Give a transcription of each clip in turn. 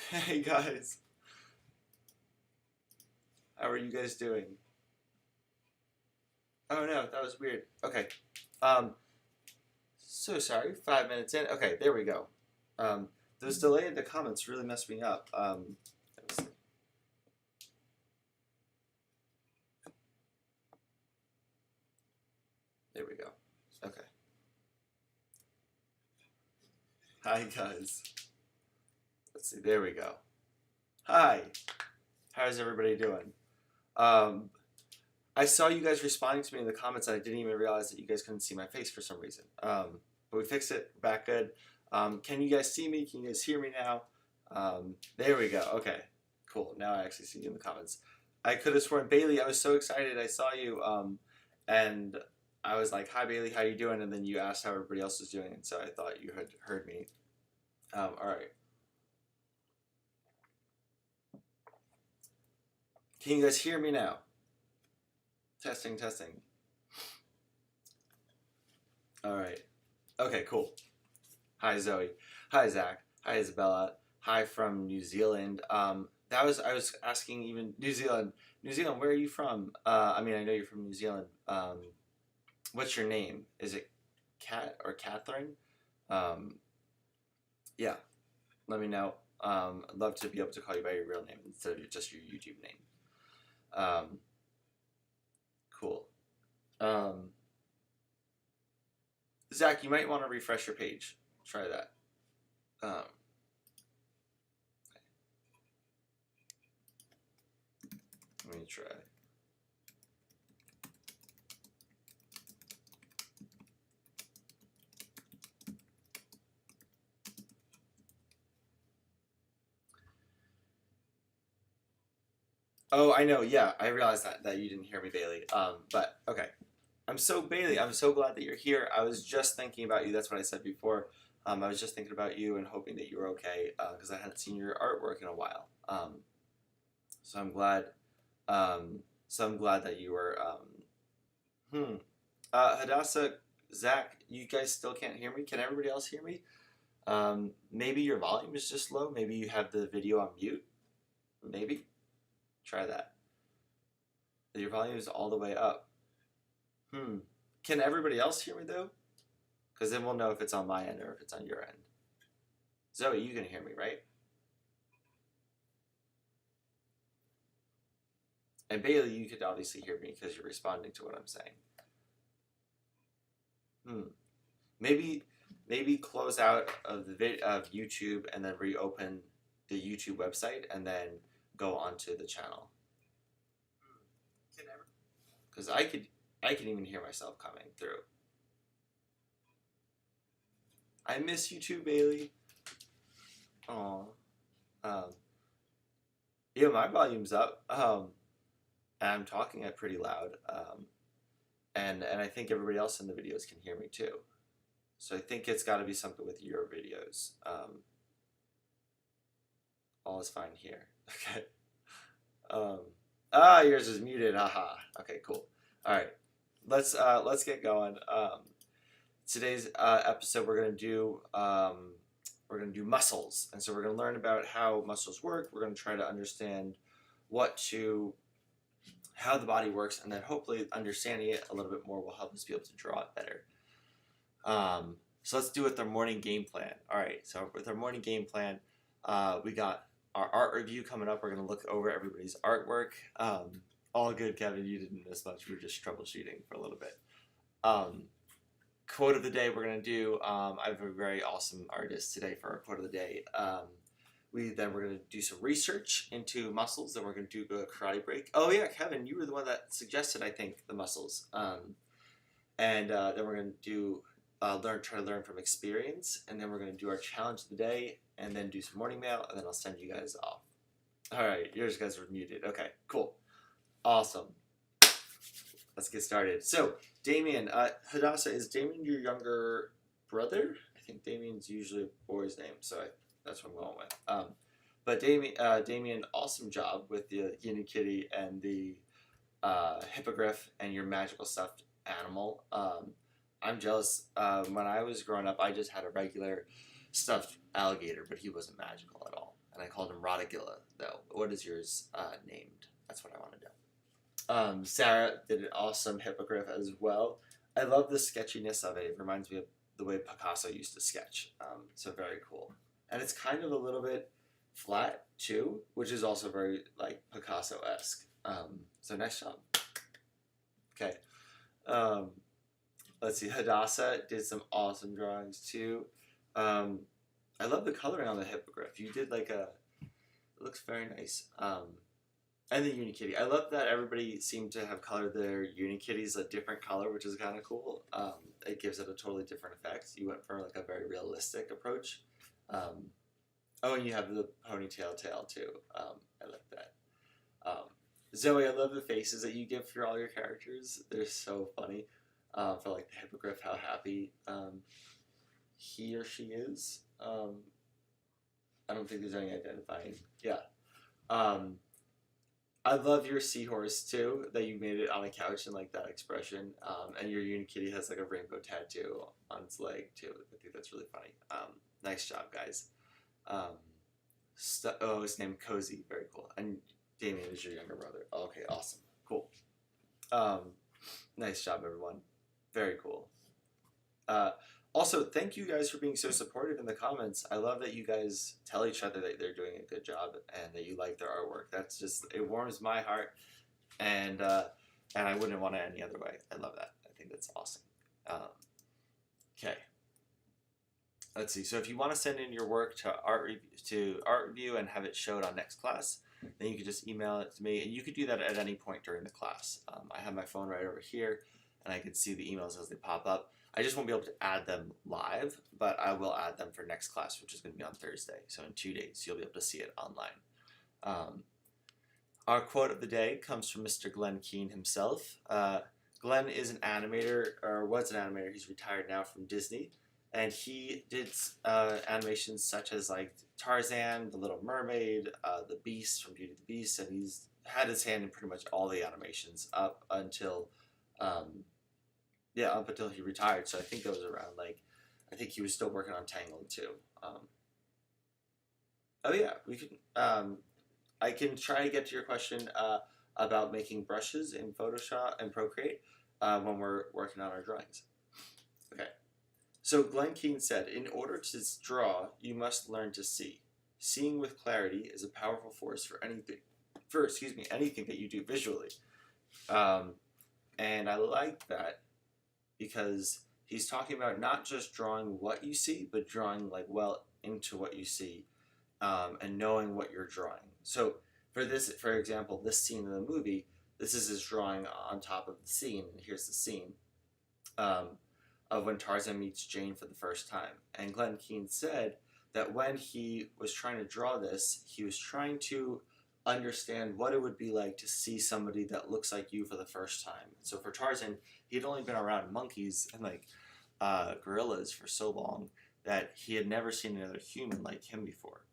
Hey guys, how are you guys doing? Oh no, that was weird. Okay, um, so sorry. 5 minutes in. Okay, there we go. Um, those delay in the comments really messed me up. Let me see. There we go. Okay. Hi guys. Let's see. There we go. Hi. How's everybody doing? Um, I saw you guys responding to me in the comments, and I didn't even realize that you guys couldn't see my face for some reason. But we fixed it. We're back good. Can you guys see me? Can you guys hear me now? There we go. Okay, cool. Now I actually see you in the comments. I could have sworn Bailey. I was so excited. I saw you, and I was like, "Hi, Bailey. How you doing?" And then you asked how everybody else was doing, and so I thought you had heard me. All right. Can you guys hear me now? Testing, testing. All right. Okay, cool. Hi, Zoe. Hi, Zach. Hi, Isabella. Hi from New Zealand. I was asking even New Zealand. New Zealand, where are you from? I mean, I know you're from New Zealand. What's your name? Is it Kat or Catherine? Um, yeah, let me know. I'd love to be able to call you by your real name instead of just your YouTube name. Um, cool. Um, Zach, you might want to refresh your page. Try that. Um, Let me try. Oh, I know. Yeah, I realized that you didn't hear me, Bailey. But okay. Bailey. I'm so glad that you're here. I was just thinking about you. That's what I said before. I was just thinking about you and hoping that you were okay because I hadn't seen your artwork in a while. So I'm glad. So I'm glad that you were. Hmm. Hadassah, Zach, you guys still can't hear me. Can everybody else hear me? Maybe your volume is just low. Maybe you have the video on mute. Maybe try that. Your volume is all the way up. Can everybody else hear me though? Because then we'll know if it's on my end or if it's on your end. Zoe, you can hear me, right? And Bailey, you could obviously hear me because you're responding to what I'm saying. Maybe close out of of YouTube and then reopen the YouTube website and then go onto the channel. Because I can even hear myself coming through. I miss you too, Bailey. Aw. Um, yeah, my volume's up. And I'm talking it pretty loud. And I think everybody else in the videos can hear me too. So I think it's got to be something with your videos. All is fine here. Okay. Yours is muted. Haha. Okay, cool. All right, let's get going. Today's episode we're gonna do muscles, and so we're gonna learn about how muscles work. We're gonna try to understand how the body works, and then hopefully understanding it a little bit more will help us be able to draw it better. So let's do it with our morning game plan. All right, so with our morning game plan, we got our art review coming up. We're going to look over everybody's artwork. All good, Kevin. You didn't miss much. We were just troubleshooting for a little bit. Quote of the day we're going to do. I have a very awesome artist today for our quote of the day. We're going to do some research into muscles. Then we're going to do a karate break. Oh yeah, Kevin, you were the one that suggested, I think, the muscles. And then we're going to do try to learn from experience, and then we're going to do our challenge of the day, and then do some morning mail, and then I'll send you guys off. All right, yours guys are muted. Okay, cool, awesome. Let's get started. So, Damien, Hadassah, is Damien your younger brother? I think Damien's usually a boy's name, so that's what I'm going with. But Damien, awesome job with the Yin Kitty and the hippogriff and your magical stuffed animal. I'm jealous. When I was growing up, I just had a regular stuffed alligator, but he wasn't magical at all. and I called him Rodigilla, though. What is yours named? That's what I want to know. Sarah did an awesome hippogriff as well. I love the sketchiness of it. It reminds me of the way Picasso used to sketch. So very cool. And it's kind of a little bit flat too, which is also very like Picasso-esque. So nice job. Okay. Let's see. Hadassah did some awesome drawings too. I love the coloring on the hippogriff. You did like it looks very nice. And the Unikitty. I love that everybody seemed to have colored their Unikitties a different color, which is kind of cool. It gives it a totally different effect. You went for like a very realistic approach. Oh, and you have the ponytail tail too. I like that. Zoe, I love the faces that you give for all your characters. They're so funny. For like the hippogriff, how happy he or she is. I don't think there's any identifying. Yeah. I love your seahorse too, that you made it on a couch and like that expression. And your Unikitty has like a rainbow tattoo on its leg too. I think that's really funny. Nice job, guys. His name Cozy, very cool. And Damien is your younger brother. Okay, awesome, cool. Nice job, everyone. Very cool. Also, thank you guys for being so supportive in the comments. I love that you guys tell each other that they're doing a good job and that you like their artwork. That's just, it warms my heart, and I wouldn't want it any other way. I love that. I think that's awesome. Okay. Let's see. So if you want to send in your work to art review and have it showed on next class, then you can just email it to me, and you could do that at any point during the class. I have my phone right over here, and I can see the emails as they pop up. I just won't be able to add them live, but I will add them for next class, which is going to be on Thursday. So in 2 days, you'll be able to see it online. Our quote of the day comes from Mr. Glenn Keane himself. Glenn is an animator, or was an animator. He's retired now from Disney. And he did animations such as like Tarzan, The Little Mermaid, The Beast from Beauty and the Beast, and he's had his hand in pretty much all the animations up until he retired. So I think that was around like, I think he was still working on Tangled too. Oh yeah, we can. I can try to get to your question about making brushes in Photoshop and Procreate when we're working on our drawings. Okay. So Glenn Keane said, in order to draw, you must learn to see. Seeing with clarity is a powerful force for anything that you do visually. And I like that because he's talking about not just drawing what you see, but drawing like well into what you see, and knowing what you're drawing. So for example, this scene in the movie, this is his drawing on top of the scene, and here's the scene. Of when Tarzan meets Jane for the first time. And Glenn Keane said that when he was trying to draw this, he was trying to understand what it would be like to see somebody that looks like you for the first time. So for Tarzan, he'd only been around monkeys and like gorillas for so long that he had never seen another human like him before.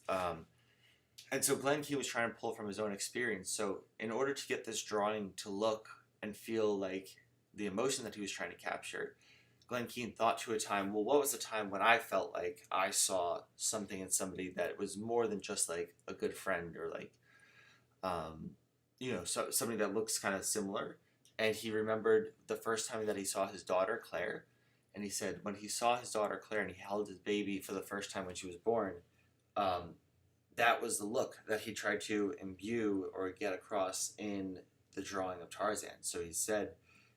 And so Glenn Keane was trying to pull from his own experience. So in order to get this drawing to look and feel like the emotion that he was trying to capture, Glenn Keane thought to a time, well, what was the time when I felt like I saw something in somebody that was more than just like a good friend or like, somebody that looks kind of similar. And he remembered the first time that he saw his daughter, Claire. And he said when he saw his daughter, Claire, and he held his baby for the first time when she was born, that was the look that he tried to imbue or get across in the drawing of Tarzan. So he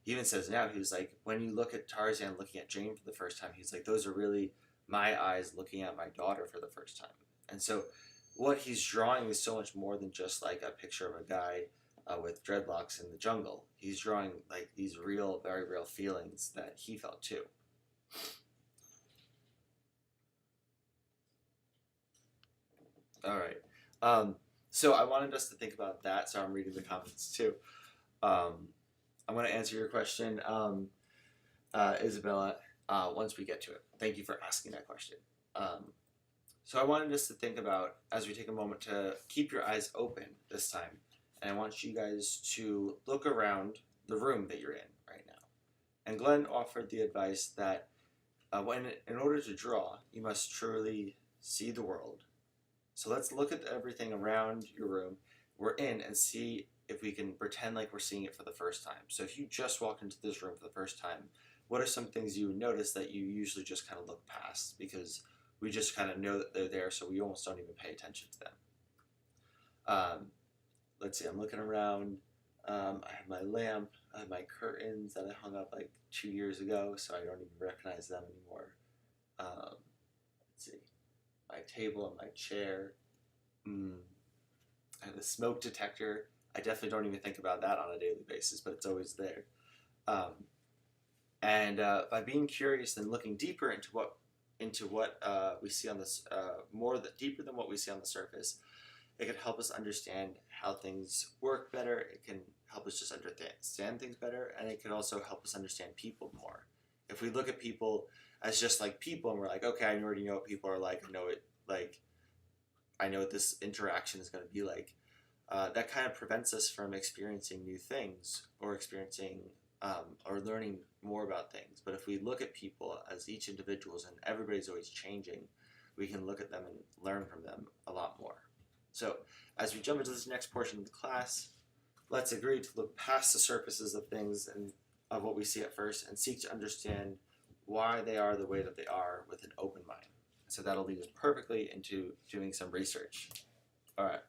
even says now, he was like, when you look at Tarzan looking at Jane for the first time, he's like, those are really my eyes looking at my daughter for the first time. And so what he's drawing is so much more than just like a picture of a guy with dreadlocks in the jungle. He's drawing like these real, very real feelings that he felt too. All right. So I wanted us to think about that, so I'm reading the comments too. I'm going to answer your question, Isabella, once we get to it. Thank you for asking that question. So I wanted us to think about, as we take a moment to keep your eyes open this time, and I want you guys to look around the room that you're in right now. And Glenn offered the advice that in order to draw, you must truly see the world, So let's look at everything around your room we're in and see if we can pretend like we're seeing it for the first time. So if you just walked into this room for the first time, what are some things you would notice that you usually just kind of look past because we just kind of know that they're there, so we almost don't even pay attention to them. Um, let's see, I'm looking around. I have my lamp, I have my curtains that I hung up like 2 years ago, so I don't even recognize them anymore. Let's see, my table and my chair. I have a smoke detector. I definitely don't even think about that on a daily basis, but it's always there. Um, and by being curious and looking deeper into what we see on this, deeper than what we see on the surface, it can help us understand how things work better. It can help us just understand things better, and it can also help us understand people more. If we look at people as just like people, and we're like, okay, I already know what people are like. I know what this interaction is going to be like. That kind of prevents us from experiencing new things or or learning more about things. But if we look at people as each individuals and everybody's always changing, we can look at them and learn from them a lot more. So as we jump into this next portion of the class, let's agree to look past the surfaces of things and of what we see at first and seek to understand why they are the way that they are with an open mind. So that'll lead us perfectly into doing some research. All right,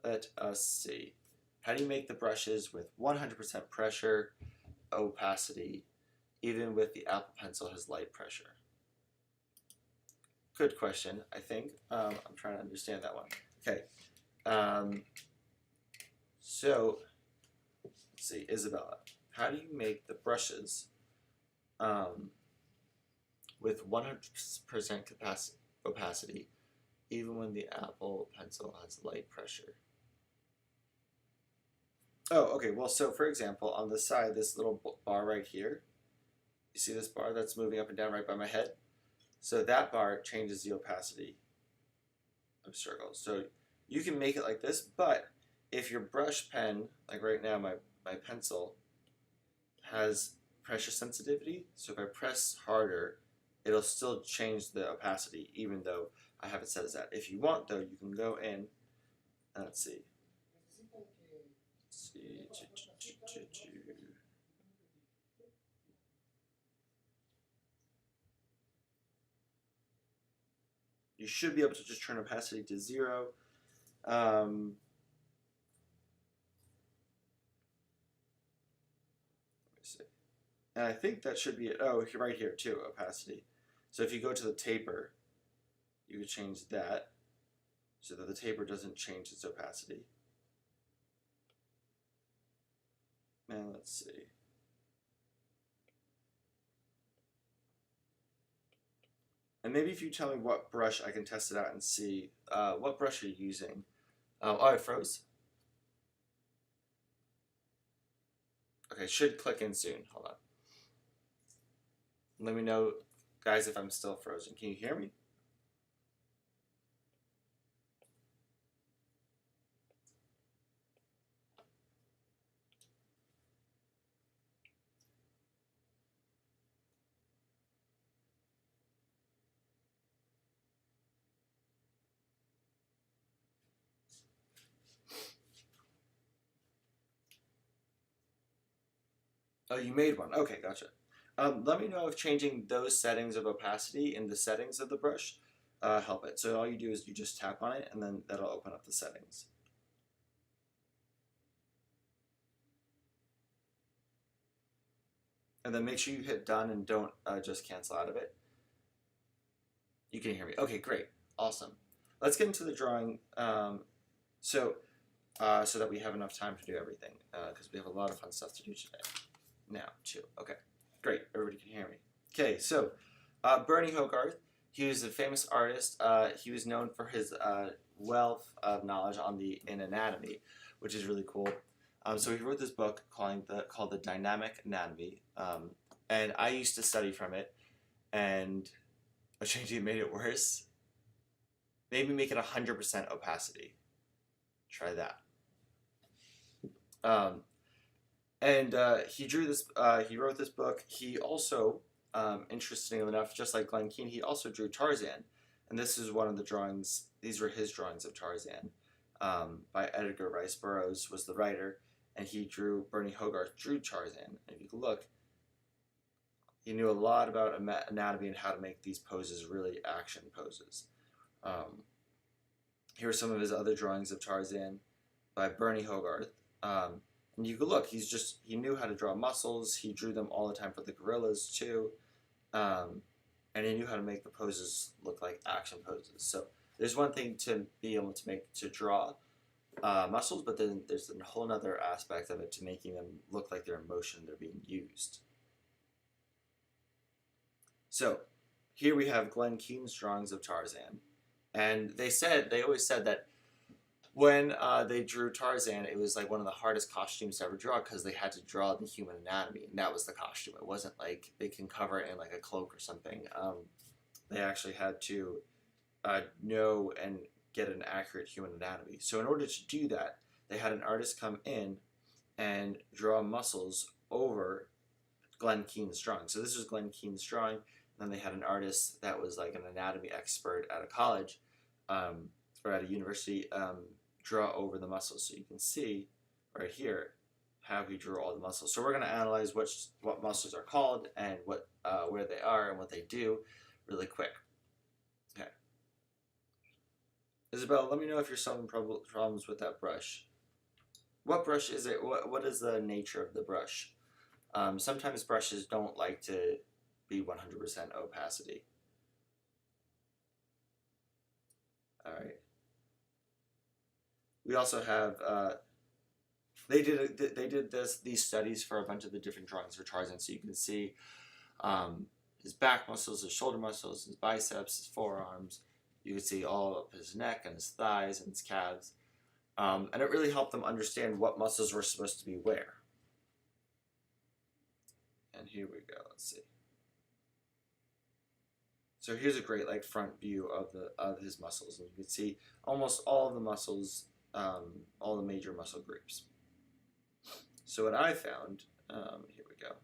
let us see. How do you make the brushes with 100% pressure, opacity, even with the Apple Pencil has light pressure? Good question, I think. I'm trying to understand that one. Okay. So, let's see, Isabella, how do you make the brushes with 100% opacity, even when the Apple Pencil has light pressure? Oh, okay. Well, so for example, on the side, this little bar right here, you see this bar that's moving up and down right by my head? So that bar changes the opacity of circles. So you can make it like this, but if your brush pen, like right now, my pencil, has pressure sensitivity, so if I press harder, it'll still change the opacity, even though I have it set as that. If you want, though, you can go in, and let's see. You should be able to just turn opacity to 0. Let me see. And I think that should be it. Oh, right here too, opacity. So if you go to the taper, you could change that so that the taper doesn't change its opacity. And let's see. And maybe if you tell me what brush, I can test it out and see what brush you're using. Oh, it froze. Okay, should click in soon. Hold on. Let me know, guys, if I'm still frozen. Can you hear me? Oh, you made one. Okay, gotcha. Let me know if changing those settings of opacity in the settings of the brush help it. So all you do is you just tap on it, and then that'll open up the settings. And then make sure you hit done and don't just cancel out of it. You can hear me. Okay, great. Awesome. Let's get into the drawing so that we have enough time to do everything because we have a lot of fun stuff to do today. Now, too. Okay, great. Everybody can hear me. Okay, so Bernie Hogarth, he was a famous artist. He was known for his wealth of knowledge in anatomy, which is really cool. So he wrote this book called the Dynamic Anatomy, and I used to study from it, and changing it made it worse. Maybe make it 100% opacity. Try that. And he drew this. He wrote this book. He also, interestingly enough, just like Glenn Keane, he also drew Tarzan. And this is one of the drawings. These were his drawings of Tarzan, by Edgar Rice Burroughs was the writer, and Bernie Hogarth drew Tarzan. And if you look, he knew a lot about anatomy and how to make these poses really action poses. Here are some of his other drawings of Tarzan by Bernie Hogarth. And you can look, he knew how to draw muscles. He drew them all the time for the gorillas too. And he knew how to make the poses look like action poses. So there's one thing to be able to draw muscles, but then there's a whole other aspect of it to making them look like they're in motion, they're being used. So here we have Glenn Keane's drawings of Tarzan. And they always said that when they drew Tarzan, it was like one of the hardest costumes to ever draw because they had to draw the human anatomy, and that was the costume. It wasn't like they can cover it in like a cloak or something. They actually had to know and get an accurate human anatomy. So in order to do that, they had an artist come in and draw muscles over Glenn Keane's drawing. So this was Glenn Keane's drawing, and then they had an artist that was like an anatomy expert at a college or at a university draw over the muscles. So you can see right here how he drew all the muscles. So we're going to analyze what muscles are called and where they are and what they do really quick. Okay. Isabel, let me know if you're having problems with that brush. What brush is it? What is the nature of the brush? Sometimes brushes don't like to be 100% opacity. All right. We also have they did these studies for a bunch of the different drawings for Tarzan, so you can see his back muscles, his shoulder muscles, his biceps, his forearms. You can see all of his neck and his thighs and his calves, and it really helped them understand what muscles were supposed to be where. And here we go. Let's see. So here's a great like front view of his muscles, and you can see almost all of the muscles, all the major muscle groups. So what I found, here we go,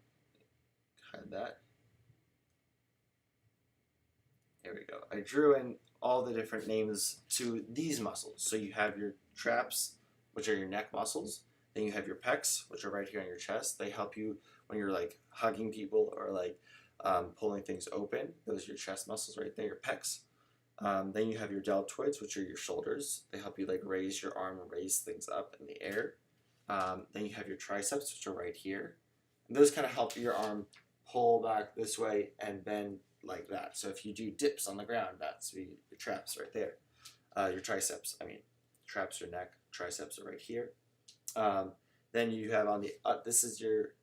hide that. Here we go. I drew in all the different names to these muscles. So you have your traps, which are your neck muscles. Then you have your pecs, which are right here on your chest. They help you when you're like hugging people or like pulling things open. Those are your chest muscles right there, your pecs. Then you have your deltoids, which are your shoulders. They help you like raise your arm and raise things up in the air. Then you have your triceps, which are right here. And those kind of help your arm pull back this way and bend like that. So if you do dips on the ground, that's your traps right there. Your triceps, traps are neck, triceps are right here. Then you have on the, this is your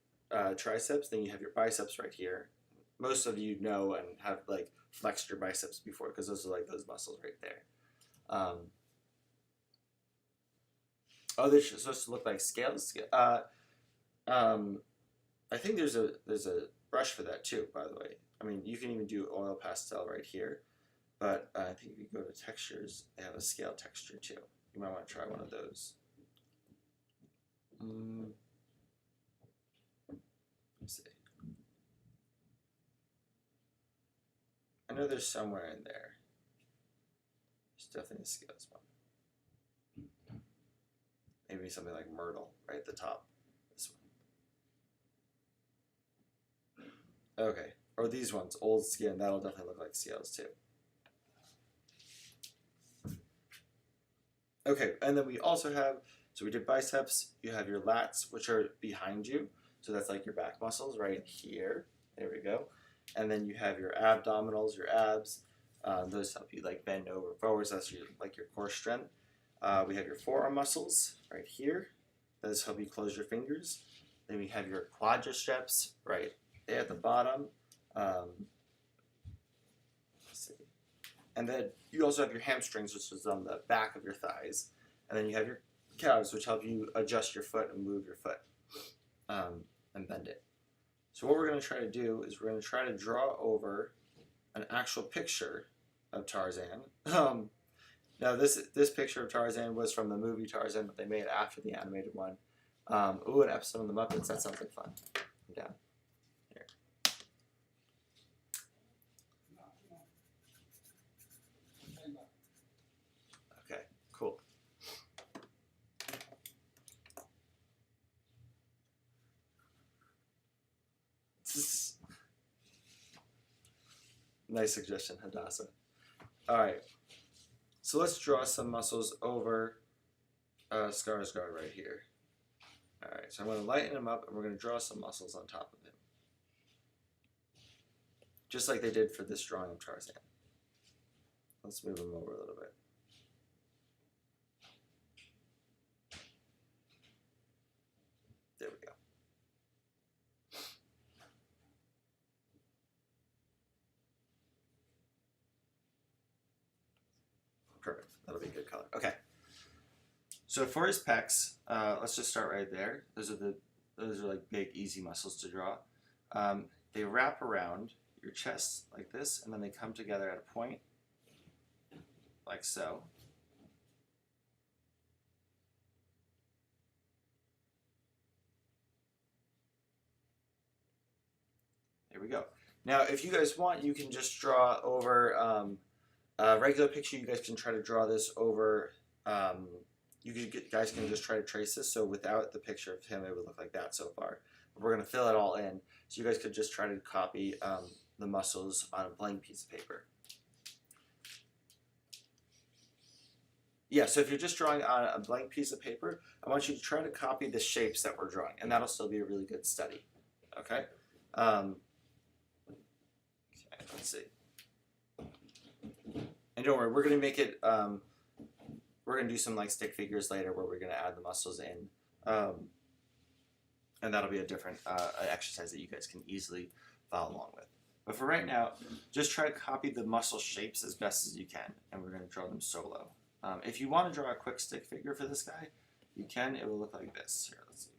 triceps, then you have your biceps right here. Most of you know and have like flexed your biceps before because those are like those muscles right there. Oh, they're supposed to look like scales. I think there's a brush for that too, by the way. I mean, you can even do oil pastel right here, but I think if you go to textures, they have a scale texture too. You might want to try one of those. Let's see. I know there's somewhere in there. There's definitely a scales one. Maybe something like Myrtle right at the top. This one. Okay. Or these ones, old skin. That'll definitely look like scales too. Okay, and then we also have, so we did biceps. You have your lats, which are behind you. So that's like your back muscles right here. There we go. And then you have your abdominals, your abs. Those help you like bend over forwards. That's your core strength. We have your forearm muscles right here. Those help you close your fingers. Then we have your quadriceps right there at the bottom. Let's see. And then you also have your hamstrings, which is on the back of your thighs. And then you have your calves, which help you adjust your foot and move your foot and bend it. So what we're going to try to do is we're going to try to draw over an actual picture of Tarzan. Now this picture of Tarzan was from the movie Tarzan that they made after the animated one. Ooh, an episode of the Muppets. That sounds like fun. I'm down. Here. Nice suggestion, Hadassah. All right, so let's draw some muscles over Skarsgård right here. All right, so I'm going to lighten him up, and we're going to draw some muscles on top of him, just like they did for this drawing of Tarzan. Let's move him over a little bit. There we go. Perfect. That'll be a good color. Okay. So for his pecs, let's just start right there. Those are like big, easy muscles to draw. They wrap around your chest like this, and then they come together at a point, like so. There we go. Now, if you guys want, you can just draw over a regular picture. You guys can try to draw this over. Guys can just try to trace this. So without the picture of him, it would look like that so far. We're going to fill it all in. So you guys could just try to copy the muscles on a blank piece of paper. Yeah, so if you're just drawing on a blank piece of paper, I want you to try to copy the shapes that we're drawing, and that'll still be a really good study. Okay? Okay, let's see. And don't worry, we're going to make it, we're going to do some like stick figures later where we're going to add the muscles in. And that'll be a different exercise that you guys can easily follow along with. But for right now, just try to copy the muscle shapes as best as you can, and we're going to draw them solo. If you want to draw a quick stick figure for this guy, you can. It will look like this. Here, let's see.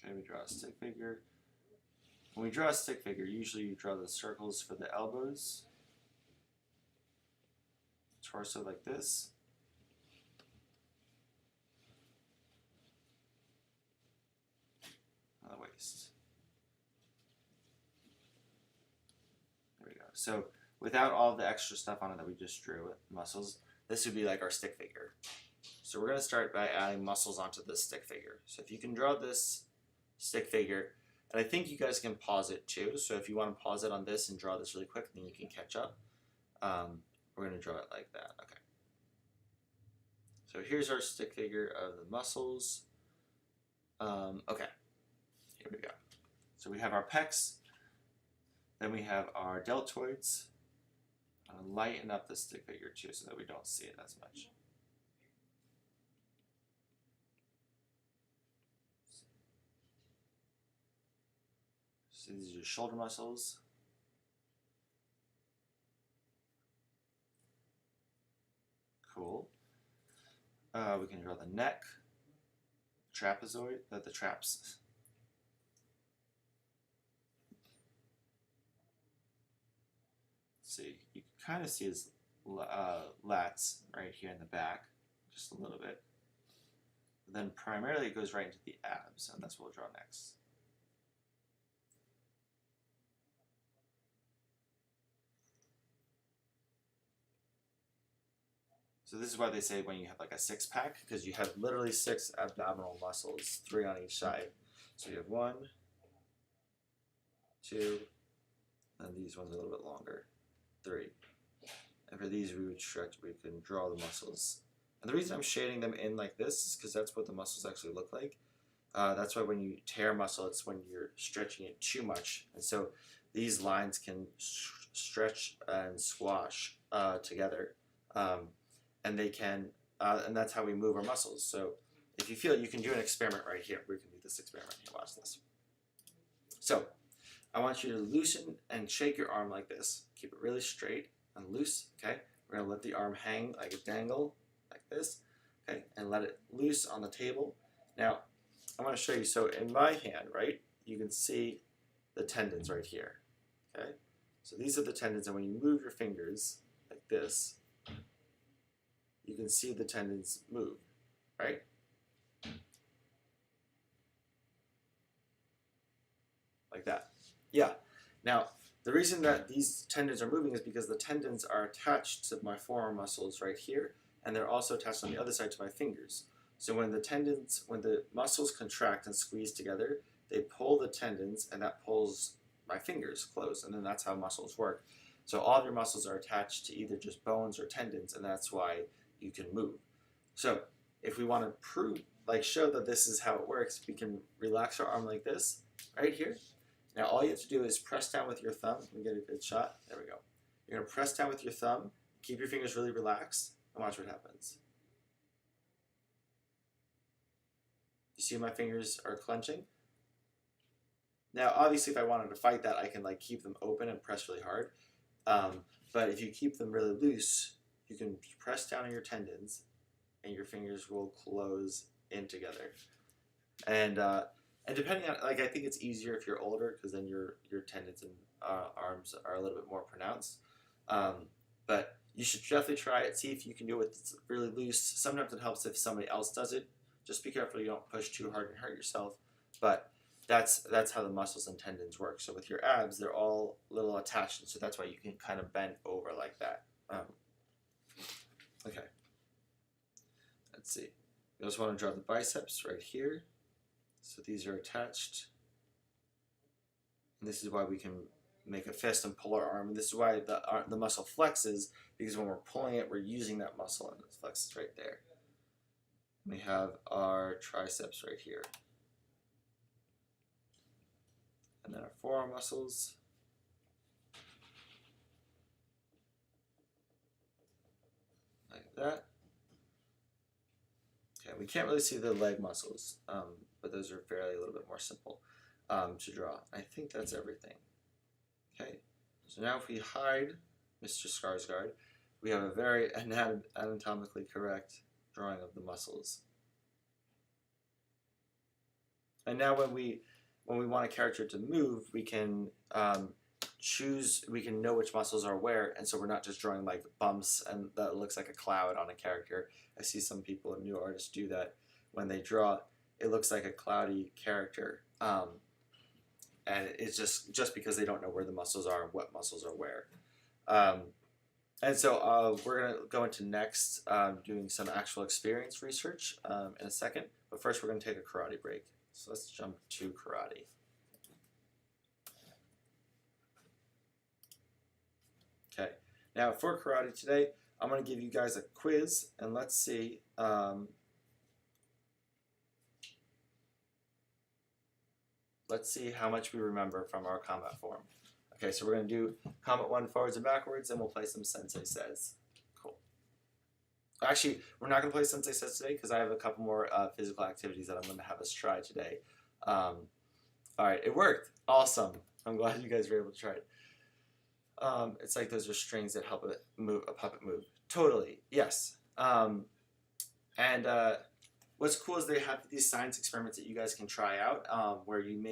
Okay, we draw a stick figure. When we draw a stick figure, usually you draw the circles for the elbows, torso like this, and the waist. There we go. So without all the extra stuff on it that we just drew with muscles, this would be like our stick figure. So we're going to start by adding muscles onto this stick figure. So if you can draw this stick figure, and I think you guys can pause it too, so if you want to pause it on this and draw this really quick, then you can catch up. We're going to draw it like that. Okay. So here's our stick figure of the muscles. Okay, here we go. So we have our pecs, then we have our deltoids. I'm going to lighten up the stick figure too so that we don't see it as much. So these are your shoulder muscles. Cool. We can draw the neck, trapezoid, the traps. See, you can kind of see his lats right here in the back, just a little bit. But then primarily it goes right into the abs, and that's what we'll draw next. So this is why they say when you have like a six-pack, because you have literally 6 abdominal muscles, 3 on each side. So you have 1, 2, and these ones are a little bit longer, 3. And for these we would stretch, we can draw the muscles. And the reason I'm shading them in like this is because that's what the muscles actually look like. That's why when you tear muscle, it's when you're stretching it too much. And so these lines can stretch and squash together. And they can, and that's how we move our muscles. So if you feel it, you can do an experiment right here. We can do this experiment here. Watch this. So I want you to loosen and shake your arm like this. Keep it really straight and loose, okay? We're gonna let the arm hang like a dangle, like this, okay? And let it loose on the table. Now, I wanna show you, so in my hand, right, you can see the tendons right here, okay? So these are the tendons, and when you move your fingers like this, you can see the tendons move, right? Like that. Yeah. Now, the reason that these tendons are moving is because the tendons are attached to my forearm muscles right here, and they're also attached on the other side to my fingers. So when the muscles contract and squeeze together, they pull the tendons, and that pulls my fingers closed, and then that's how muscles work. So all of your muscles are attached to either just bones or tendons, and that's why you can move. So if we want to show that this is how it works, we can relax our arm like this, right here. Now all you have to do is press down with your thumb. Let me get a good shot. There we go. You're going to press down with your thumb, keep your fingers really relaxed, and watch what happens. You see my fingers are clenching? Now obviously if I wanted to fight that, I can keep them open and press really hard. But if you keep them really loose, you can press down on your tendons and your fingers will close in together. And depending on, I think it's easier if you're older, because then your tendons and arms are a little bit more pronounced. But you should definitely try it. See if you can do it with really loose. Sometimes it helps if somebody else does it. Just be careful you don't push too hard and hurt yourself. But that's how the muscles and tendons work. So with your abs, they're all a little attached, and so that's why you can kind of bend over like that. Okay. Let's see. You also want to draw the biceps right here. So these are attached. And this is why we can make a fist and pull our arm. And this is why the muscle flexes, because when we're pulling it, we're using that muscle, and it flexes right there. We have our triceps right here. And then our forearm muscles. Like that. Okay, we can't really see the leg muscles, but those are fairly a little bit more simple to draw. I think that's everything. Okay, so now if we hide Mr. Skarsgård, we have a very anatomically correct drawing of the muscles. And now when we want a character to move, we can we can know which muscles are where, and so we're not just drawing bumps and that looks like a cloud on a character. I see some people and new artists do that. When they draw, it looks like a cloudy character, and it's just because they don't know where the muscles are and what muscles are where. And so we're going to go into next doing some actual experience research in a second, but first we're going to take a karate break. So let's jump to karate. Okay, now for karate today, I'm going to give you guys a quiz, and let's see how much we remember from our combat form. Okay, so we're going to do combat 1 forwards and backwards, and we'll play some Sensei Says. Cool. Actually, we're not going to play Sensei Says today because I have a couple more physical activities that I'm going to have us try today. All right, it worked. Awesome. I'm glad you guys were able to try it. It's like those are strings that help a puppet move. Totally, yes. What's cool is they have these science experiments that you guys can try out, where you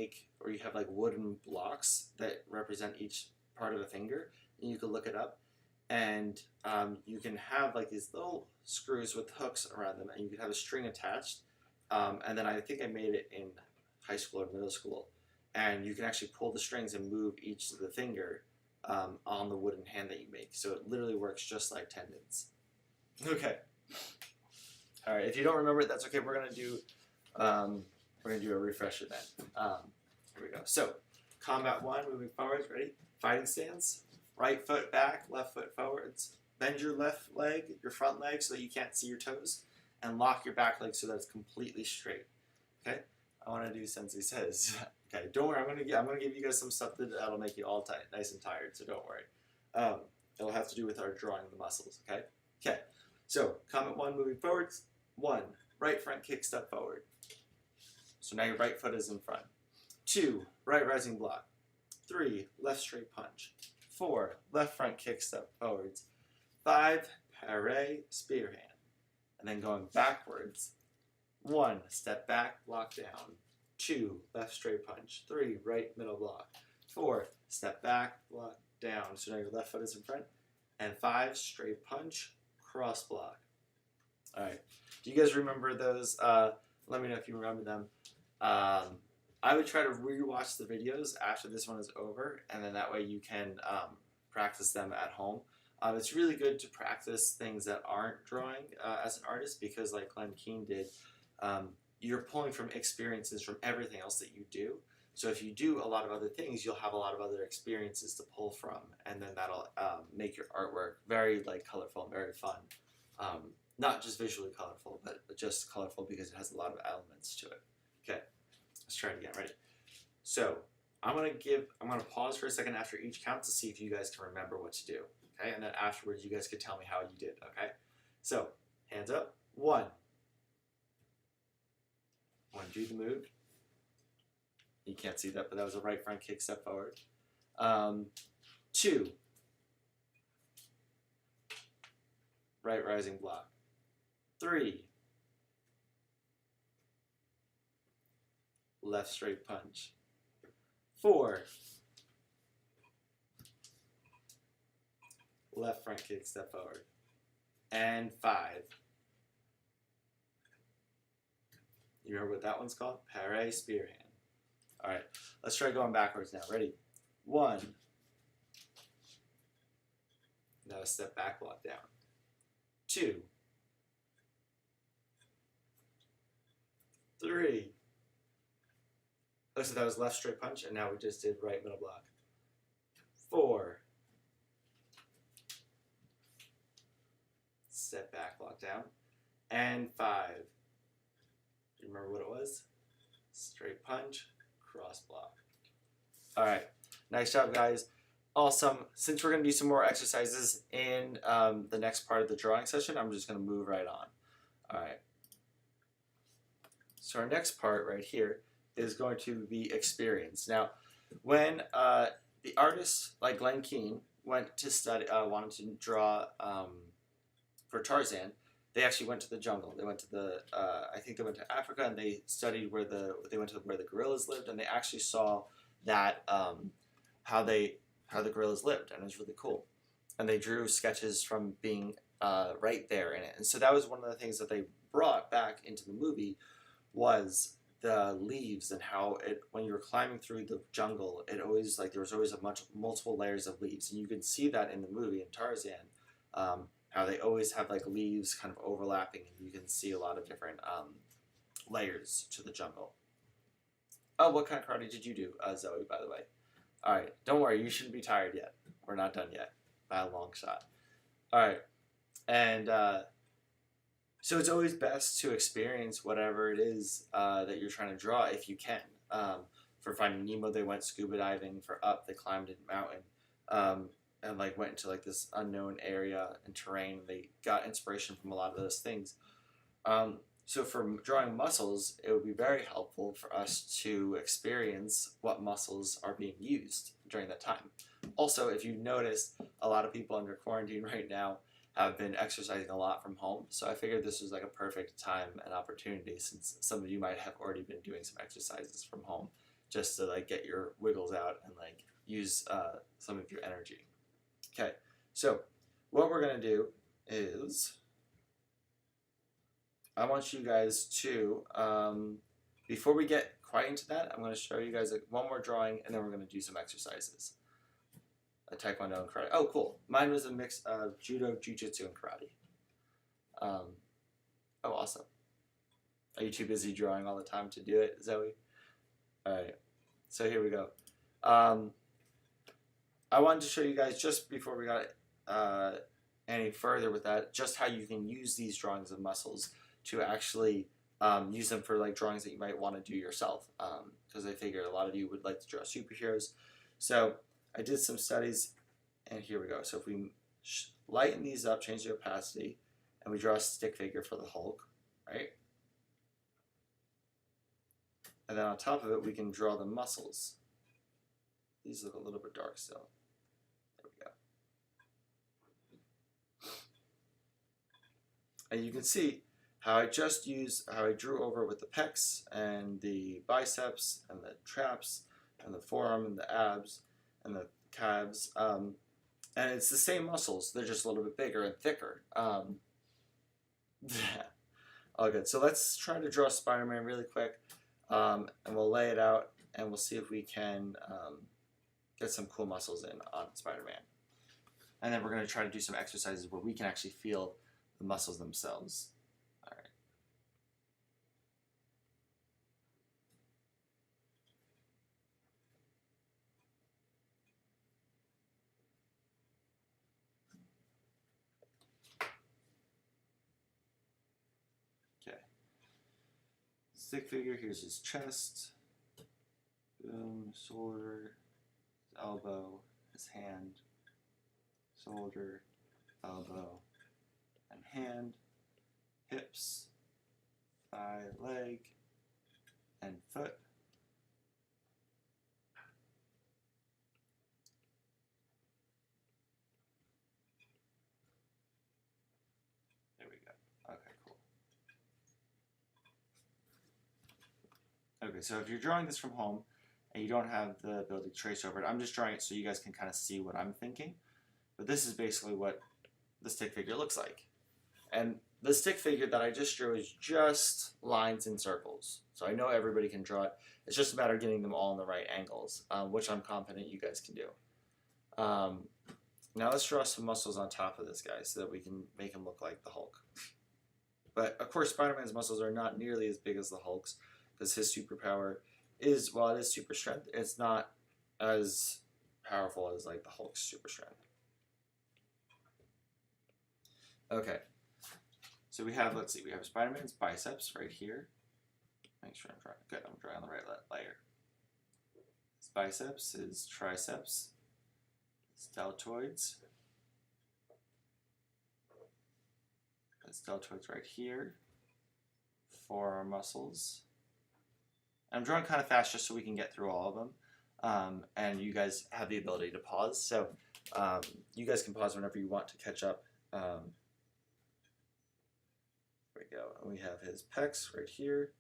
have wooden blocks that represent each part of a finger, and you can look it up, and you can have these little screws with hooks around them, and you can have a string attached, and then I think I made it in high school or middle school, and you can actually pull the strings and move each of the finger on the wooden hand that you make, so it literally works just like tendons. Okay. All right. If you don't remember it, that's okay. We're gonna do a refresher then. Here we go. So, combat 1, moving forwards. Ready? Fighting stance. Right foot back, left foot forwards. Bend your left leg, your front leg, so that you can't see your toes, and lock your back leg so that it's completely straight. Okay. I want to do Sensei Says. Okay. Don't worry. I'm gonna give you guys some stuff that'll make you all nice and tired. So don't worry. It'll have to do with our drawing the muscles. Okay. Okay. So, combat 1, moving forwards. 1, right front kick step forward. So now your right foot is in front. 2, right rising block. 3, left straight punch. 4, left front kick step forwards. 5, paré spear hand. And then going backwards. 1, step back, block down. 2, left straight punch. 3, right middle block. 4, step back, block down. So now your left foot is in front. And 5, straight punch, cross block. All right. Do you guys remember those? Let me know if you remember them. I would try to rewatch the videos after this one is over, and then that way you can practice them at home. It's really good to practice things that aren't drawing as an artist because, like Glenn Keane did, you're pulling from experiences from everything else that you do. So if you do a lot of other things, you'll have a lot of other experiences to pull from, and then that'll make your artwork very like colorful and very fun. Not just visually colorful, but just colorful because it has a lot of elements to it. Okay, let's try it again. Ready? So I'm gonna pause for a second after each count to see if you guys can remember what to do. Okay, and then afterwards you guys can tell me how you did. Okay, so hands up. 1. 1, do the move. You can't see that, but that was a right front kick step forward. 2, right rising block. 3, left straight punch. 4, left front kick step forward. And 5. You remember what that one's called? Paré spear hand. All right, let's try going backwards now. Ready? 1. Now a step back block down. 2. 3. Oh, so that was left straight punch, and now we just did right middle block. 4. Step back block down. And 5. Do you remember what it was? Straight punch, cross block. All right, nice job, guys. Awesome. Since we're going to do some more exercises in the next part of the drawing session, I'm just going to move right on. All right. So our next part right here is going to be experience. Now, when the artists like Glenn Keane went to study, wanted to draw for Tarzan, they actually went to the jungle. They went to the, I think they went to Africa, and they studied where they went to where the gorillas lived, and they actually saw that how the gorillas lived, and it was really cool. And they drew sketches from being right there in it. And so that was one of the things that they brought back into the movie was the leaves and how it, when you were climbing through the jungle, it always, like, there was always multiple layers of leaves. And you can see that in the movie in Tarzan, how they always have like leaves kind of overlapping, and you can see a lot of different layers to the jungle. Oh, what kind of karate did you do, Zoe, by the way? All right, don't worry, you shouldn't be tired yet. We're not done yet, by a long shot. All right, and so it's always best to experience whatever it is that you're trying to draw if you can. For Finding Nemo, they went scuba diving. For Up, they climbed a mountain. And like went into like this unknown area and terrain. They got inspiration from a lot of those things. So for drawing muscles, it would be very helpful for us to experience what muscles are being used during that time. Also, if you notice, a lot of people under quarantine right now have been exercising a lot from home. So I figured this was like a perfect time and opportunity, since some of you might have already been doing some exercises from home, just to like get your wiggles out and like use some of your energy. Okay, so what we're going to do is I want you guys to, before we get quite into that, I'm going to show you guys one more drawing, and then we're going to do some exercises. A Taekwondo and karate. Oh, cool. Mine was a mix of judo, jiu-jitsu, and karate. Oh, awesome. Are you too busy drawing all the time to do it, Zoe? All right, so here we go. I wanted to show you guys, just before we got any further with that, just how you can use these drawings of muscles to actually use them for like drawings that you might want to do yourself, because I figured a lot of you would like to draw superheroes. So I did some studies, and here we go. So if we lighten these up, change the opacity, and we draw a stick figure for the Hulk, right? And then on top of it, we can draw the muscles. These look a little bit dark still. There we go. And you can see how I drew over with the pecs and the biceps and the traps and the forearm and the abs and the calves. And it's the same muscles, they're just a little bit bigger and thicker. All good. So let's try to draw Spider-Man really quick, and we'll lay it out, and we'll see if we can get some cool muscles in on Spider-Man. And then we're going to try to do some exercises where we can actually feel the muscles themselves. All right. Okay. Stick figure, here's his chest. Boom, shoulder, his elbow, his hand, shoulder, elbow, and hand, hips, thigh, leg, and foot. There we go. Okay, cool. Okay, so if you're drawing this from home and you don't have the ability to trace over it, I'm just drawing it so you guys can kind of see what I'm thinking. But this is basically what the stick figure looks like. And the stick figure that I just drew is just lines and circles. So I know everybody can draw it. It's just a matter of getting them all in the right angles, which I'm confident you guys can do. Now let's draw some muscles on top of this guy so that we can make him look like the Hulk. But of course, Spider-Man's muscles are not nearly as big as the Hulk's, because his superpower is, while it is super strength, it's not as powerful as like the Hulk's super strength. Okay, so we have, let's see, we have Spider-Man's biceps right here. Make sure I'm drawing, good, I'm drawing on the right layer. His biceps, his triceps, his deltoids. His deltoids right here. Forearm muscles. I'm drawing kind of fast just so we can get through all of them, and you guys have the ability to pause, so you guys can pause whenever you want to catch up. There we go, and we have his pecs right here.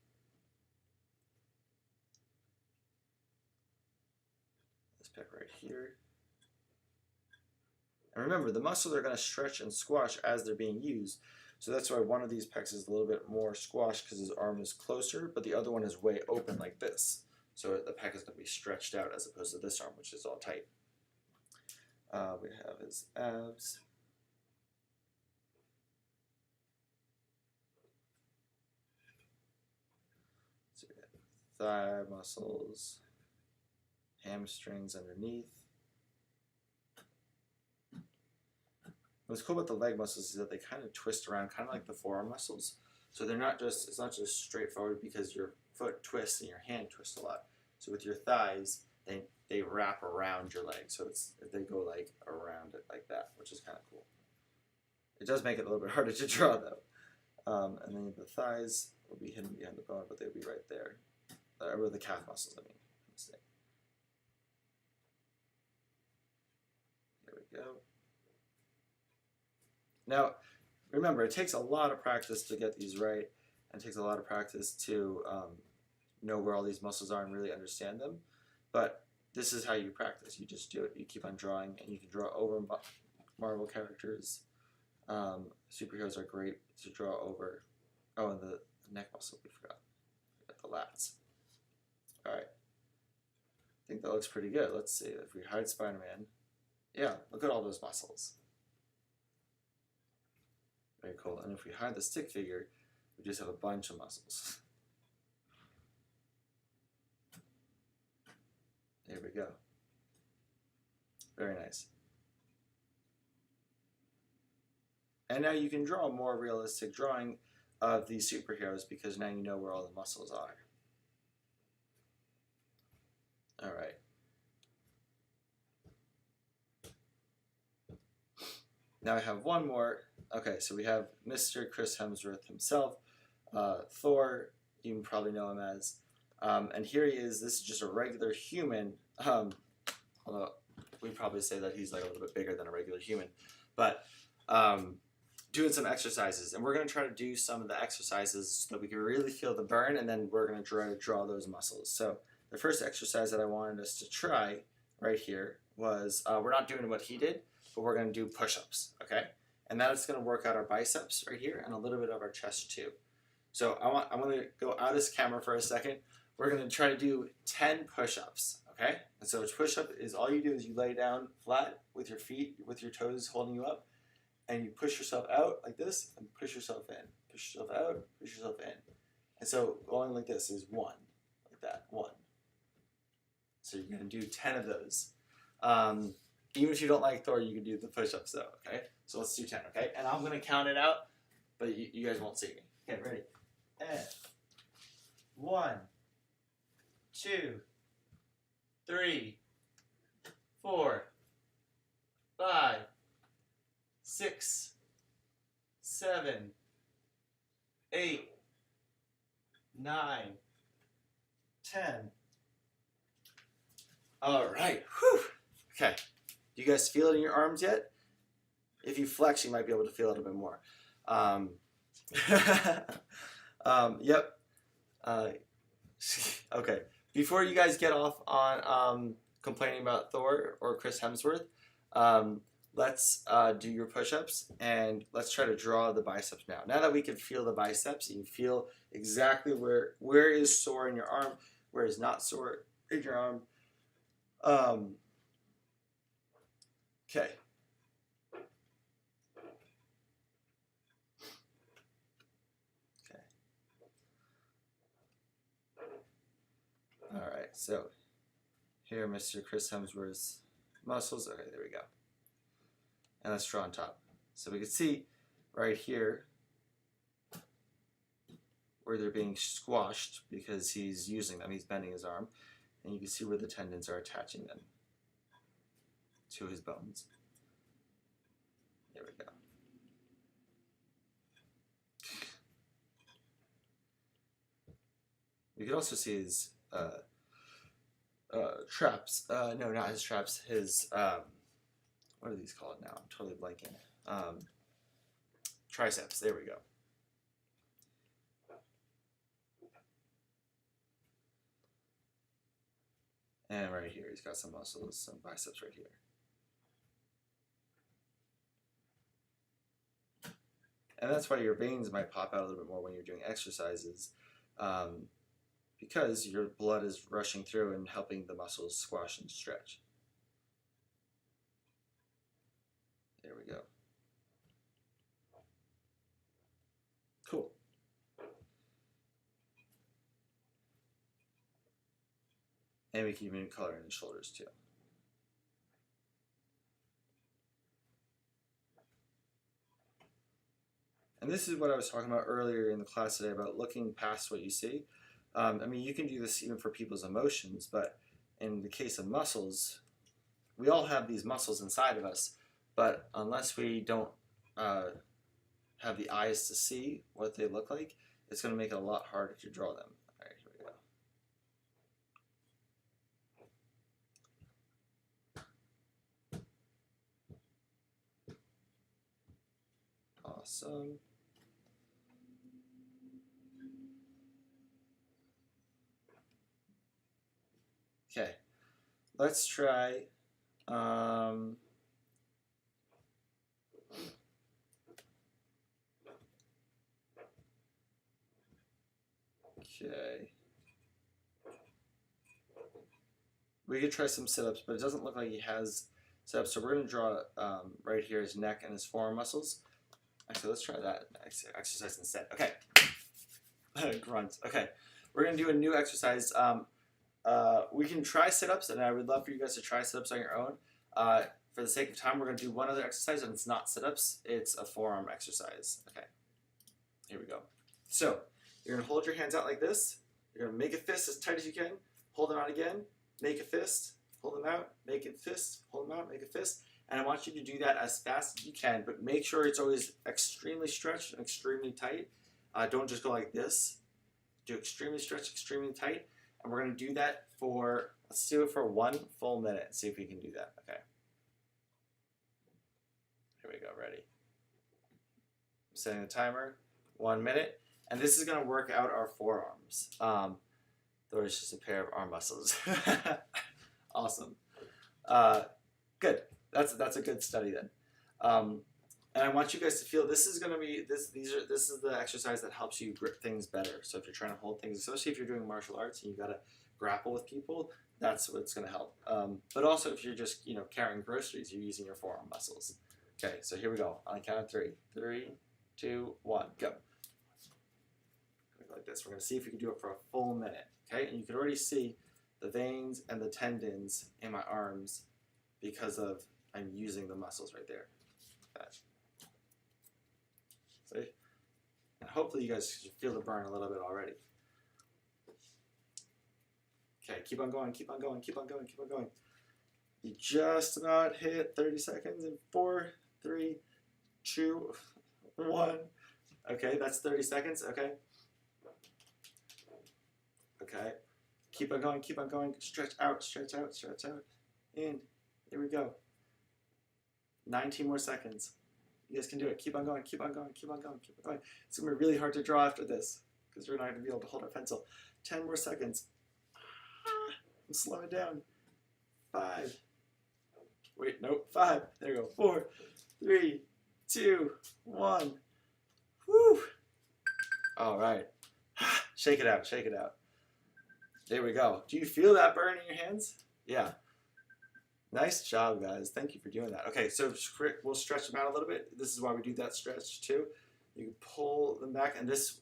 This pec right here. And remember, the muscles are going to stretch and squash as they're being used. So that's why one of these pecs is a little bit more squashed because his arm is closer, but the other one is way open like this. So the pec is going to be stretched out as opposed to this arm, which is all tight. We have his abs. So we have thigh muscles, hamstrings underneath. What's cool about the leg muscles is that they kind of twist around, kind of like the forearm muscles. So they're not just, it's not just straightforward because your foot twists and your hand twists a lot. So with your thighs, they wrap around your leg. So they go like around it like that, which is kind of cool. It does make it a little bit harder to draw though. And then the thighs will be hidden behind the bone, but they'll be right there. Or the calf muscles, I mean. There we go. Now, remember, it takes a lot of practice to get these right, and it takes a lot of practice to know where all these muscles are and really understand them. But this is how you practice. You just do it. You keep on drawing, and you can draw over Marvel characters. Superheroes are great to draw over. Oh, and the neck muscle, we forgot. The lats. All right. I think that looks pretty good. Let's see. If we hide Spider-Man. Yeah, look at all those muscles. Very cool. And if we hide the stick figure, we just have a bunch of muscles. There we go. Very nice. And now you can draw a more realistic drawing of these superheroes because now you know where all the muscles are. All right. Now I have one more. Okay, so we have Mr. Chris Hemsworth himself, Thor, you probably know him as. And here he is. This is just a regular human, although we'd probably say that he's like a little bit bigger than a regular human. But doing some exercises. And we're going to try to do some of the exercises so that we can really feel the burn, and then we're going to try to draw those muscles. So the first exercise that I wanted us to try right here was, we're not doing what he did, but we're going to do push-ups, okay? And that's going to work out our biceps right here and a little bit of our chest too. So I'm going to go out of this camera for a second. We're going to try to do 10 push-ups, okay? And so a push-up is all you do is you lay down flat with your feet, with your toes holding you up, and you push yourself out like this and push yourself in. Push yourself out, push yourself in. And so going like this is 1, like that, 1. So you're going to do 10 of those. Even if you don't like Thor, you can do the push-ups though, okay? So let's do 10, okay? And I'm going to count it out, but you guys won't see me. Okay, ready? And 1, 2, 3, 4, 5, 6, 7, 8, 9, 10. All right. Whew. Okay. Do you guys feel it in your arms yet? If you flex, you might be able to feel it a bit more. Yep. Okay. Before you guys get off on complaining about Thor or Chris Hemsworth, let's do your push-ups and let's try to draw the biceps now. Now that we can feel the biceps, you feel exactly where is sore in your arm, where is not sore in your arm. Okay. Okay. All right. So here, Mr. Chris Hemsworth's muscles. Okay, there we go. And let's draw on top. So we can see right here where they're being squashed because he's using them. He's bending his arm. And you can see where the tendons are attaching them to his bones. There we go. We can also see his traps. No, not his traps. His what are these called now? I'm totally blanking. Triceps. There we go. And right here, he's got some muscles, some biceps right here. And that's why your veins might pop out a little bit more when you're doing exercises, because your blood is rushing through and helping the muscles squash and stretch. There we go. Cool. And we can even color in the shoulders too. And this is what I was talking about earlier in the class today about looking past what you see. I mean, you can do this even for people's emotions, but in the case of muscles, we all have these muscles inside of us, but unless we don't have the eyes to see what they look like, it's going to make it a lot harder to draw them. All right, here we go. Awesome. Okay, let's try. Okay. We could try some sit-ups, but it doesn't look like he has sit-ups. So we're going to draw right here his neck and his forearm muscles. Actually, let's try that exercise instead. Okay. Grunt. Okay. We're going to do a new exercise. We can try sit-ups, and I would love for you guys to try sit-ups on your own. For the sake of time, we're going to do one other exercise, and it's not sit-ups. It's a forearm exercise. Okay. Here we go. So you're going to hold your hands out like this. You're going to make a fist as tight as you can. Hold them out again. Make a fist. Hold them out. Make a fist. Hold them out. Make a fist. And I want you to do that as fast as you can, but make sure it's always extremely stretched and extremely tight. Don't just go like this. Do extremely stretched, extremely tight. And we're going to do that for, let's do it for 1 full minute. See if we can do that. Okay. Here we go. Ready. I'm setting the timer. 1 minute. And this is going to work out our forearms. There's just a pair of arm muscles. Awesome. Good. That's a good study then. And I want you guys to feel this is going to be this is the exercise that helps you grip things better. So if you're trying to hold things, especially if you're doing martial arts and you got to grapple with people, that's what's going to help. But also if you're just carrying groceries, you're using your forearm muscles. Okay, so here we go. On the count of 3. 3, 2, 1, go. Like this. We're going to see if we can do it for a full minute. Okay, and you can already see the veins and the tendons in my arms because of I'm using the muscles right there. That. See? And hopefully you guys feel the burn a little bit already. Okay, keep on going, keep on going, keep on going, keep on going. You just about hit 30 seconds in 4, 3, 2, 1. Okay, that's 30 seconds, okay. Okay, keep on going, stretch out, stretch out, stretch out. In, here we go. 19 more seconds. You guys can do it. Keep on going, keep on going, keep on going, keep on going. It's going to be really hard to draw after this because we're not going to be able to hold our pencil. 10 more seconds. I'm slowing down. 5. Wait, nope. 5. There we go. 4, 3, 2, 1. Woo! All right. Shake it out, shake it out. There we go. Do you feel that burn in your hands? Yeah. Nice job, guys. Thank you for doing that. Okay, so we'll stretch them out a little bit. This is why we do that stretch too. You can pull them back, and this,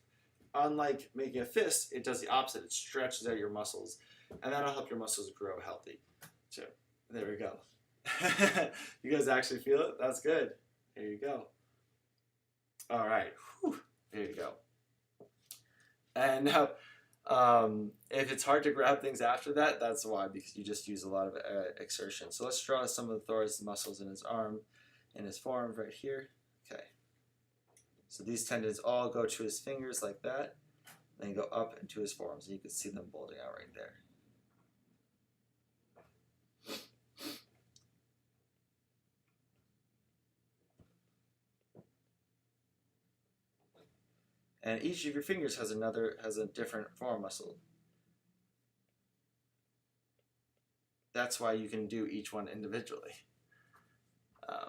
unlike making a fist, it does the opposite. It stretches out your muscles, and that'll help your muscles grow healthy. So there we go. You guys actually feel it? That's good. There you go. All right. Whew. There you go. And now, if it's hard to grab things after that, that's why, because you just use a lot of exertion. So let's draw some of the Thor's muscles in his arm, in his forearm right here. Okay. So these tendons all go to his fingers like that, then go up into his forearms, and you can see them bulging out right there. And each of your fingers has a different forearm muscle. That's why you can do each one individually. I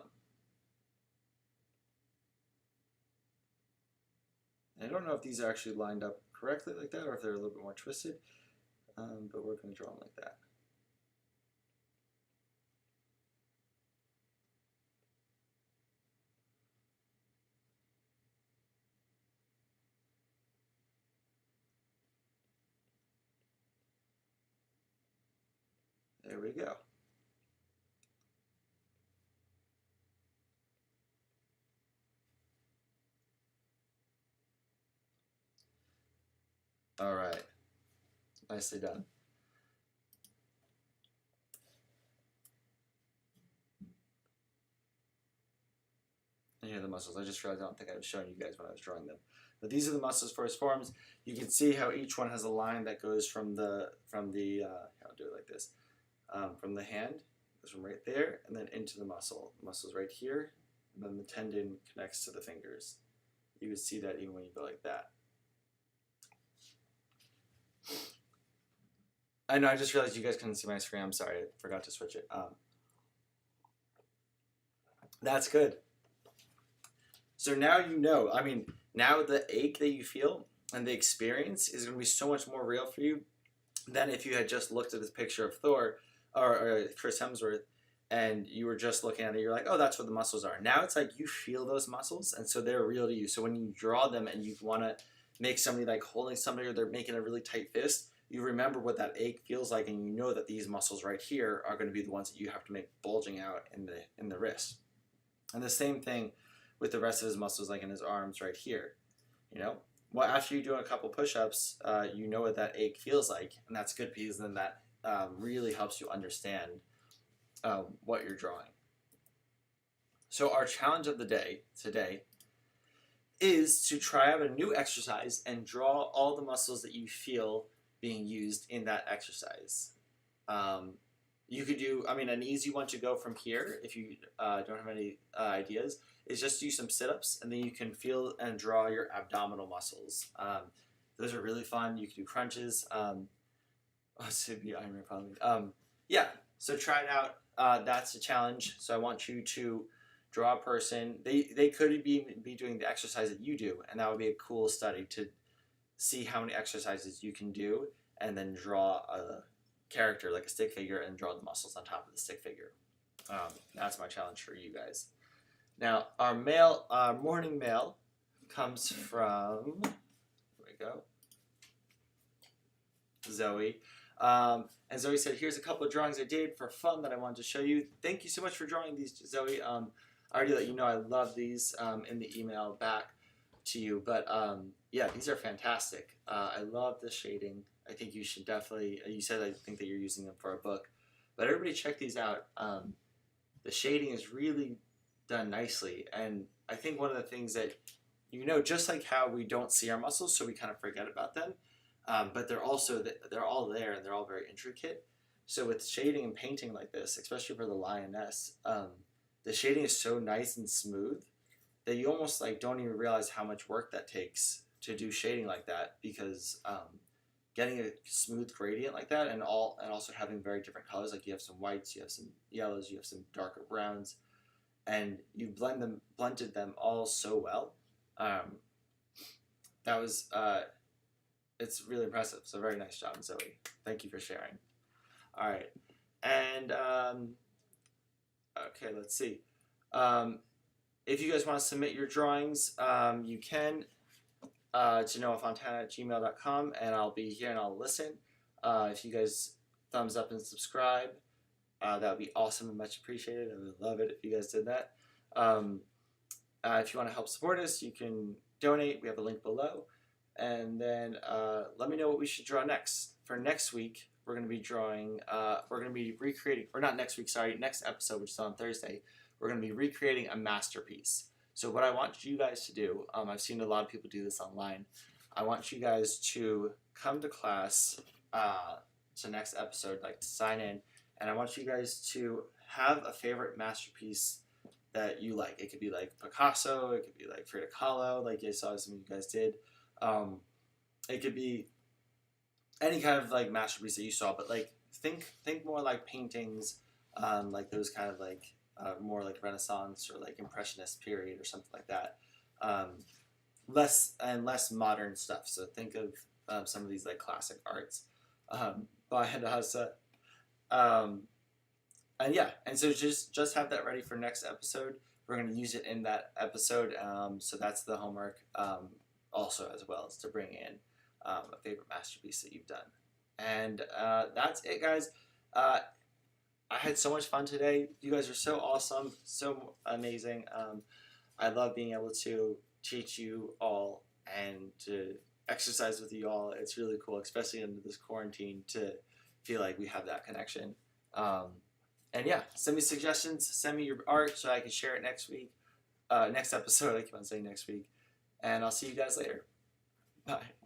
don't know if these are actually lined up correctly like that or if they're a little bit more twisted, but we're going to draw them like that. There we go. All right. Nicely done. And here are the muscles. I just realized I don't think I was showing you guys when I was drawing them. But these are the muscles for his forearms. You can see how each one has a line that goes from the I'll do it like this. From the hand, goes from right there, and then into the muscle. The muscle's right here, and then the tendon connects to the fingers. You can see that even when you go like that. I know, I just realized you guys couldn't see my screen. I'm sorry, I forgot to switch it. That's good. So now you know, I mean, now the ache that you feel and the experience is going to be so much more real for you than if you had just looked at this picture of Thor or Chris Hemsworth and you were just looking at it, you're like, oh, that's what the muscles are. Now it's like you feel those muscles, and so they're real to you. So when you draw them and you want to make somebody like holding somebody or they're making a really tight fist, you remember what that ache feels like, and you know that these muscles right here are going to be the ones that you have to make bulging out in the wrist. And the same thing with the rest of his muscles, like in his arms right here. You know, well, after you do a couple push-ups, you know what that ache feels like, and that's good because then that really helps you understand what you're drawing. So our challenge of the day today is to try out a new exercise and draw all the muscles that you feel being used in that exercise. You could do, I mean, an easy one to go from here, if you don't have any ideas, is just do some sit-ups, and then you can feel and draw your abdominal muscles. Those are really fun. You can do crunches. Yeah, so try it out. That's a challenge. So I want you to draw a person. They could be doing the exercise that you do, and that would be a cool study to see how many exercises you can do, and then draw a character like a stick figure and draw the muscles on top of the stick figure. That's my challenge for you guys. Now, our morning mail comes from, here we go, Zoe. And Zoe said, here's a couple of drawings I did for fun that I wanted to show you. Thank you so much for drawing these, Zoe. I already let you know I love these in the email back to you. But yeah, these are fantastic. I love the shading. I think you should definitely, you said I think that you're using them for a book. But everybody check these out. The shading is really done nicely. And I think one of the things that, just like how we don't see our muscles, so we kind of forget about them. But they're all there, and they're all very intricate. So with shading and painting like this, especially for the lioness, the shading is so nice and smooth that you almost like don't even realize how much work that takes to do shading like that, because getting a smooth gradient like that, and also having very different colors, like you have some whites, you have some yellows, you have some darker browns, and you blended them all so well. That was it's really impressive. So very nice job, Zoe. Thank you for sharing. All right, and okay, let's see. If you guys want to submit your drawings, you can to noahfontana@gmail.com, and I'll be here and I'll listen. If you guys thumbs up and subscribe, that would be awesome and much appreciated. I would love it if you guys did that. If you want to help support us, you can donate. We have a link below. And then let me know what we should draw next. For next week, we're going to be drawing, we're going to be recreating, or not next week, sorry, next episode, which is on Thursday, we're going to be recreating a masterpiece. So what I want you guys to do, I've seen a lot of people do this online, I want you guys to come to class, to next episode, like to sign in, and I want you guys to have a favorite masterpiece that you like. It could be like Picasso, it could be like Frida Kahlo, like I saw some of you guys did. It could be any kind of like masterpiece that you saw, but like think more like paintings, like those kind of like more like Renaissance or like Impressionist period or something like that. Less modern stuff. So think of some of these like classic arts by Hadassah. And yeah, and so just have that ready for next episode. We're going to use it in that episode. So that's the homework. Also, as well as to bring in a favorite masterpiece that you've done. And that's it, guys. I had so much fun today. You guys are so awesome, so amazing. I love being able to teach you all and to exercise with you all. It's really cool, especially under this quarantine, to feel like we have that connection. And yeah, send me suggestions. Send me your art so I can share it next week. Next episode, I keep on saying next week. And I'll see you guys later. Bye.